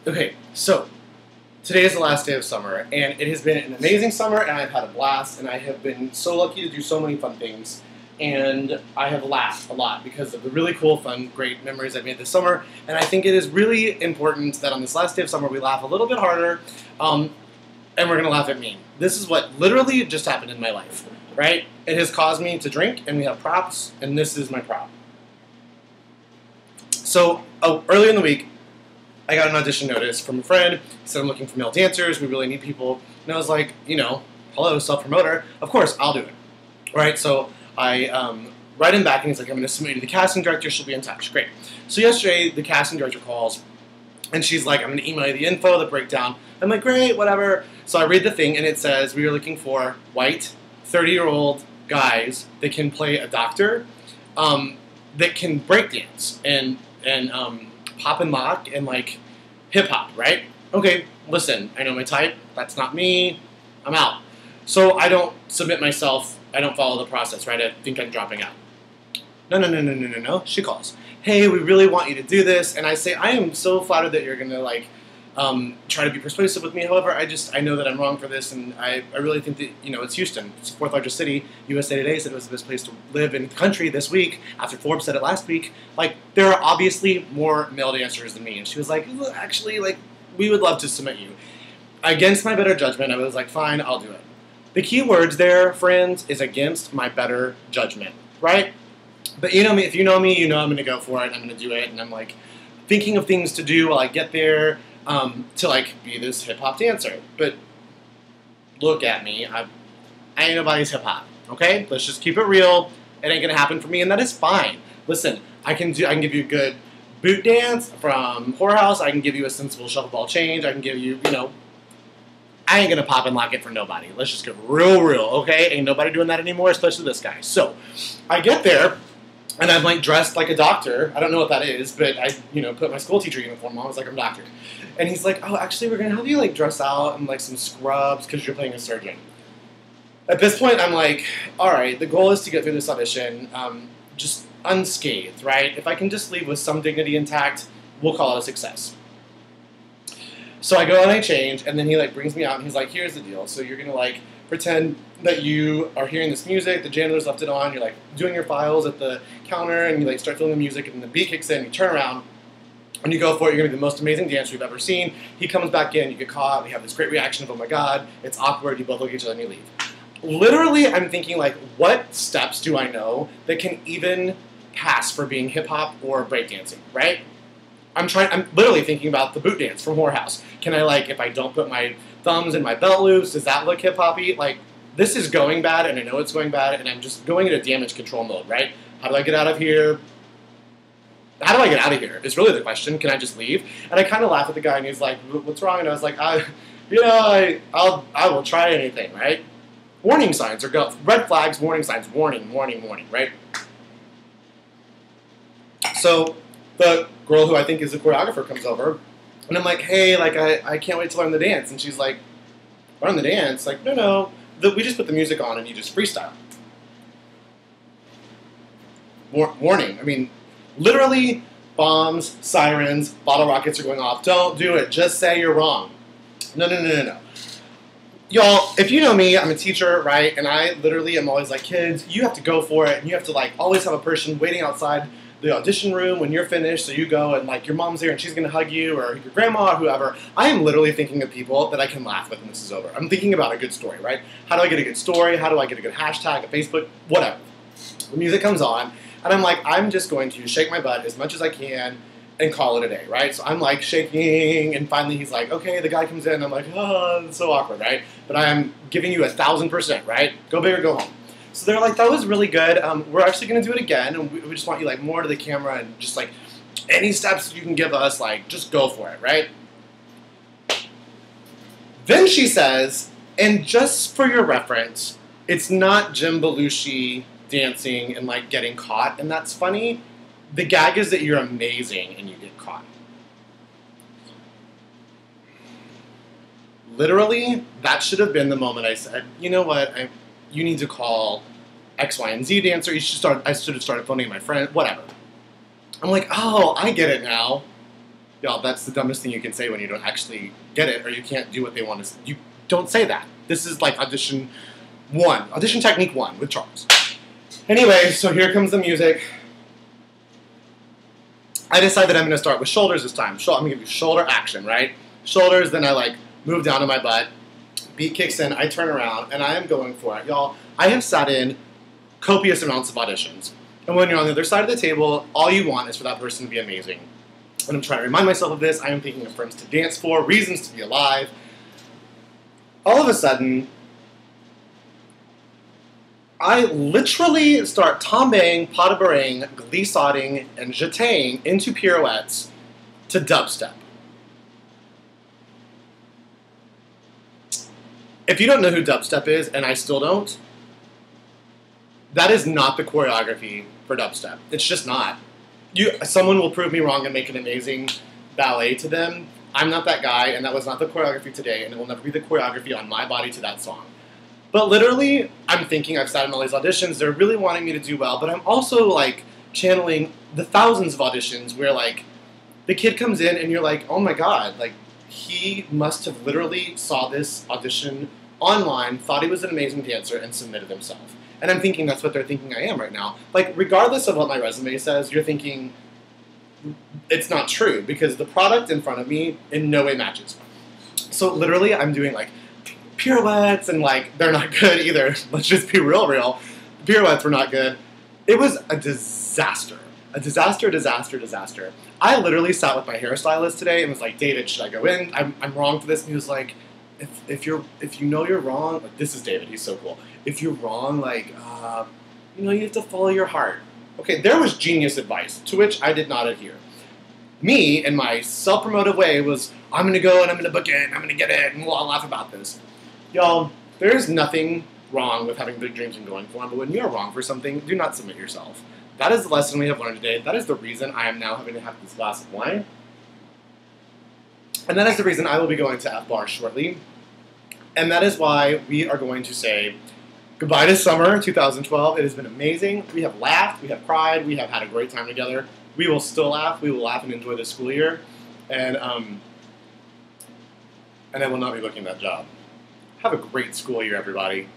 Okay, so today is the last day of summer, and it has been an amazing summer, and I've had a blast, and I have been so lucky to do so many fun things, and I have laughed a lot because of the really cool, fun, great memories I've made this summer, and I think it is really important that on this last day of summer we laugh a little bit harder, and we're going to laugh at me. This is what literally just happened in my life, right? It has caused me to drink, and we have props, and this is my prop. So, earlier in the week, I got an audition notice from a friend. He said, I'm looking for male dancers. We really need people. And I was like, hello, self-promoter. Of course, I'll do it. Right? So I write him back, and he's like, I'm going to submit you to the casting director. She'll be in touch. Great. So yesterday, the casting director calls, and she's like, I'm going to email you the info, the breakdown. I'm like, great, whatever. So I read the thing, and it says, we are looking for white, 30-year-old guys that can play a doctor, that can breakdance and pop and lock and like hip hop, right? Okay, listen, I know my type. That's not me. I'm out. So I don't submit myself. I don't follow the process, right? I think I'm dropping out. No. She calls. Hey, we really want you to do this. And I say, I am so flattered that you're going to try to be persuasive with me. However, I know that I'm wrong for this, and I really think that, it's Houston. It's the fourth largest city. USA Today said it was the best place to live in the country this week, after Forbes said it last week. There are obviously more male dancers than me. And she was like, actually, we would love to submit you. Against my better judgment, I was like, fine, I'll do it. The key words there, friends, is against my better judgment, right? But you know me, if you know me, you know I'm going to go for it, and I'm going to do it, and I'm thinking of things to do while I get there, to be this hip-hop dancer. But look at me, I ain't nobody's hip-hop, okay? Let's just keep it real. It ain't gonna happen for me, and that is fine. Listen, I can give you a good boot dance from Whorehouse. I can give you a sensible shuffle ball change. I can give you, I ain't gonna pop and lock it for nobody. Let's just get real, okay? Ain't nobody doing that anymore, especially this guy. So I get there, and I'm dressed like a doctor. I don't know what that is, but I, put my school teacher uniform on. I was like, I'm a doctor. And he's like, oh, actually, we're going to have you, dress out in, some scrubs because you're playing a surgeon. At this point, I'm like, all right, the goal is to get through this audition just unscathed, right? If I can just leave with some dignity intact, we'll call it a success. So I go and I change, and then he, brings me out, and he's like, here's the deal. So you're going to, pretend that you are hearing this music, the janitor's left it on, you're, doing your files at the counter, and you, start feeling the music, and then the beat kicks in, you turn around, and you go for it. You're going to be the most amazing dancer you've ever seen. He comes back in, you get caught, we have this great reaction of, oh my god, it's awkward, you both look at each other and you leave. Literally, I'm thinking, what steps do I know that can even pass for being hip-hop or breakdancing, right? I'm literally thinking about the boot dance from Whorehouse. Can I, if I don't put my thumbs in my belt loops, does that look hip-hoppy? This is going bad, and I know it's going bad, and I'm just going into damage control mode, right? How do I get out of here? How do I get out of here? Is really the question. Can I just leave? And I kind of laugh at the guy, and he's like, what's wrong? And I was like, I will try anything, right? Warning signs or go. Red flags, warning signs, warning, right? So the girl who I think is the choreographer comes over, and I'm like, hey, I can't wait to learn the dance. And she's like, learn the dance? No, we just put the music on and you just freestyle. Warning, I mean, literally, bombs, sirens, bottle rockets are going off. Don't do it. Just say you're wrong. No. Y'all, if you know me, I'm a teacher, right? And I literally am always like, kids, you have to go for it. And you have to, always have a person waiting outside the audition room when you're finished. So you go and, your mom's there and she's going to hug you, or your grandma or whoever. I am literally thinking of people that I can laugh with when this is over. I'm thinking about a good story, right? How do I get a good story? How do I get a good hashtag, a Facebook, whatever. The music comes on. And I'm like, I'm just going to shake my butt as much as I can and call it a day, right? So I'm shaking, and finally he's like, okay, the guy comes in, and I'm like, oh, it's so awkward, right? But I'm giving you 1,000%, right? Go big or go home. So they're like, that was really good. We're actually going to do it again, and we just want you more to the camera, and just any steps you can give us, just go for it, right? Then she says, and just for your reference, it's not Jim Belushi dancing and getting caught, and that's funny. The gag is that you're amazing and you get caught. Literally, that should have been the moment I said, you know what, you need to call X, Y, and Z dancer. I should have started phoning my friend, whatever. I'm like, oh, I get it now. Y'all, that's the dumbest thing you can say when you don't actually get it or you can't do what they want to. You don't say that. This is like audition technique one with Charles. Anyway, so here comes the music. I decide that I'm going to start with shoulders this time. I'm going to give you shoulder action, right? Shoulders, then I like move down to my butt. Beat kicks in, I turn around, and I am going for it. Y'all, I have sat in copious amounts of auditions. And when you're on the other side of the table, all you want is for that person to be amazing. And I'm trying to remind myself of this. I am thinking of friends to dance for, reasons to be alive. All of a sudden, I literally start tombeing, pas de bourring, glissanding, and jeting into pirouettes to dubstep. If you don't know who dubstep is, and I still don't, that is not the choreography for dubstep. It's just not. Someone will prove me wrong and make an amazing ballet to them. I'm not that guy, and that was not the choreography today, and it will never be the choreography on my body to that song. But literally, I'm thinking I've sat in all these auditions, they're really wanting me to do well, but I'm also, like, channeling the thousands of auditions where, like, the kid comes in and you're like, oh my god, like, he must have literally saw this audition online, thought he was an amazing dancer, and submitted himself. And I'm thinking that's what they're thinking I am right now. Like, regardless of what my resume says, you're thinking it's not true, because the product in front of me in no way matches. So literally, I'm doing, like, pirouettes, and like they're not good either. Let's just be real. The pirouettes were not good. It was a disaster. A disaster. I literally sat with my hairstylist today and was like, David, should I go in? I'm wrong for this. And he was like, if you know you're wrong, like, this is David, he's so cool. If you're wrong, like, you have to follow your heart. Okay, there was genius advice, to which I did not adhere. Me, in my self-promotive way, was, I'm going to go and I'm going to book it and I'm going to get it and we'll all laugh about this. Y'all, there is nothing wrong with having big dreams and going for them, but when you're wrong for something, do not submit yourself. That is the lesson we have learned today. That is the reason I am now having to have this glass of wine. And that is the reason I will be going to F-Bar shortly. And that is why we are going to say goodbye to summer 2012. It has been amazing. We have laughed, we have cried, we have had a great time together. We will still laugh. We will laugh and enjoy this school year. And I will not be looking at that job. Have a great school year, everybody.